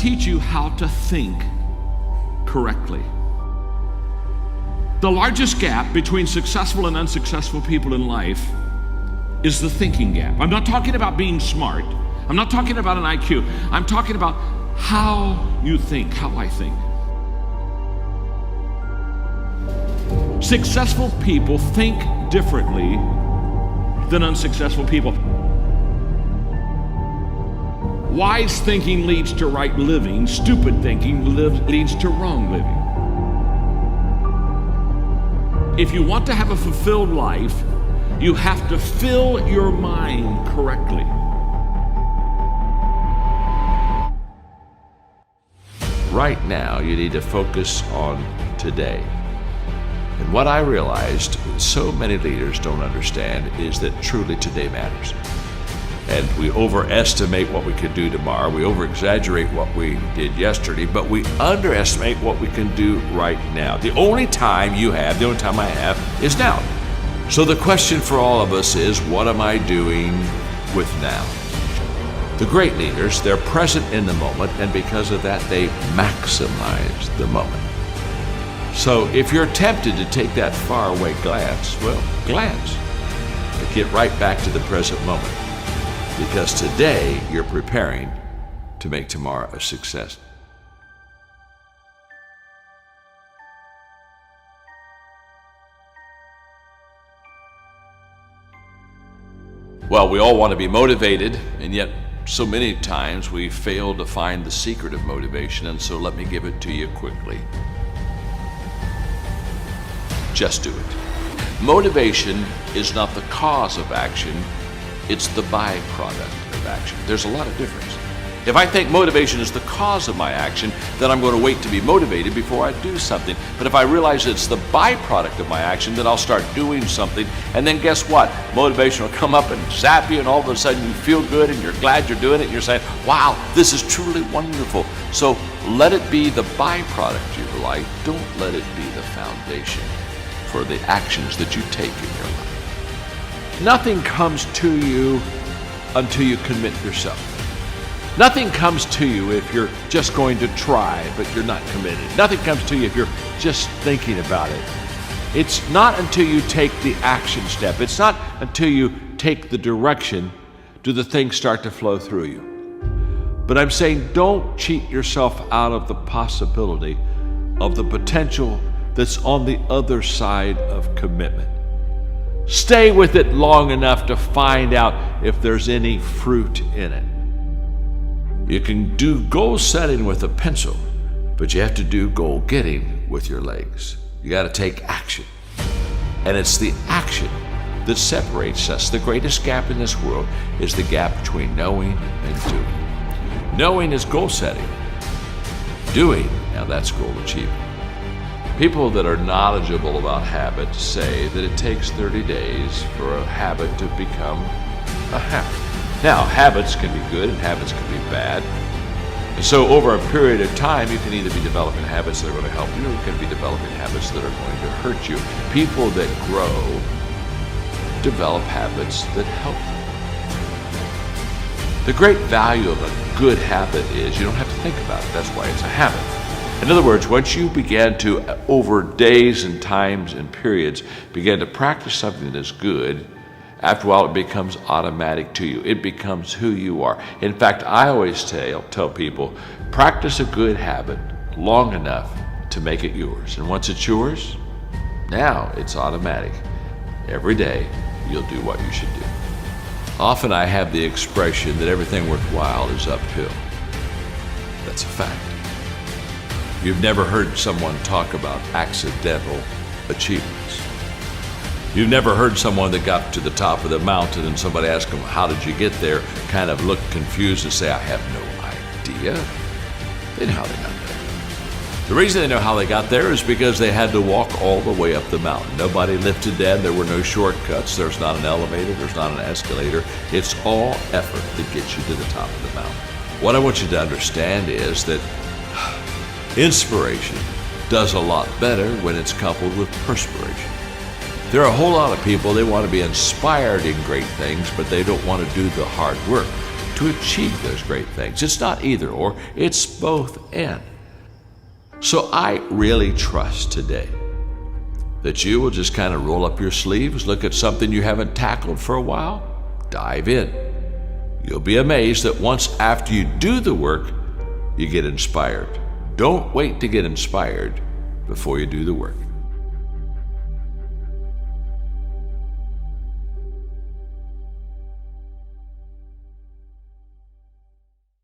teach you how to think correctly. The largest gap between successful and unsuccessful people in life is the thinking gap. I'm not talking about being smart. I'm not talking about an IQ. I'm talking about how you think, how I think. Successful people think differently than unsuccessful people. Wise thinking leads to right living. Stupid thinking leads to wrong living. If you want to have a fulfilled life, you have to fill your mind correctly. Right now, you need to focus on today. And what I realized so many leaders don't understand is that truly today matters. And we overestimate what we can do tomorrow. We over-exaggerate what we did yesterday, but we underestimate what we can do right now. The only time you have, the only time I have, is now. So the question for all of us is, what am I doing with now? The great leaders, they're present in the moment, and because of that, they maximize the moment. So if you're tempted to take that faraway glance, well, glance. But get right back to the present moment. Because today, you're preparing to make tomorrow a success. Well, we all want to be motivated, and yet so many times we fail to find the secret of motivation, and so let me give it to you quickly. Just do it. Motivation is not the cause of action, it's the byproduct of action. There's a lot of difference. If I think motivation is the cause of my action, then I'm going to wait to be motivated before I do something. But if I realize it's the byproduct of my action, then I'll start doing something. And then guess what? Motivation will come up and zap you, and all of a sudden you feel good and you're glad you're doing it. And you're saying, wow, this is truly wonderful. So let it be the byproduct of your life. Don't let it be the foundation for the actions that you take in your life. Nothing comes to you until you commit yourself. Nothing comes to you if you're just going to try, but you're not committed. Nothing comes to you if you're just thinking about it. It's not until you take the action step. It's not until you take the direction do the things start to flow through you. But I'm saying don't cheat yourself out of the possibility of the potential that's on the other side of commitment. Stay with it long enough to find out if there's any fruit in it. You can do goal setting with a pencil, but you have to do goal getting with your legs. You got to take action. And it's the action that separates us. The greatest gap in this world is the gap between knowing and doing. Knowing is goal setting. Doing, now that's goal achieving. People that are knowledgeable about habits say that it takes 30 days for a habit to become a habit. Now, habits can be good and habits can be bad. And so over a period of time, you can either be developing habits that are going to help you, or you can be developing habits that are going to hurt you. People that grow develop habits that help them. The great value of a good habit is you don't have to think about it. That's why it's a habit. In other words, once you begin to, over days and times and periods, begin to practice something that is good, after a while, it becomes automatic to you. It becomes who you are. In fact, I always tell people, practice a good habit long enough to make it yours. And once it's yours, now it's automatic. Every day, you'll do what you should do. Often I have the expression that everything worthwhile is uphill. That's a fact. You've never heard someone talk about accidental achievements. You've never heard someone that got to the top of the mountain and somebody asked them, how did you get there? Kind of look confused and say, I have no idea. They know how they got there. The reason they know how they got there is because they had to walk all the way up the mountain. Nobody lifted them. There were no shortcuts. There's not an elevator. There's not an escalator. It's all effort that gets you to the top of the mountain. What I want you to understand is that inspiration does a lot better when it's coupled with perspiration. There are a whole lot of people, they want to be inspired in great things, but they don't want to do the hard work. to achieve those great things. It's not either or, it's both and. So I really trust today that you will just kind of roll up your sleeves, look at something you haven't tackled for a while, dive in. You'll be amazed that once after you do the work, you get inspired. Don't wait to get inspired before you do the work.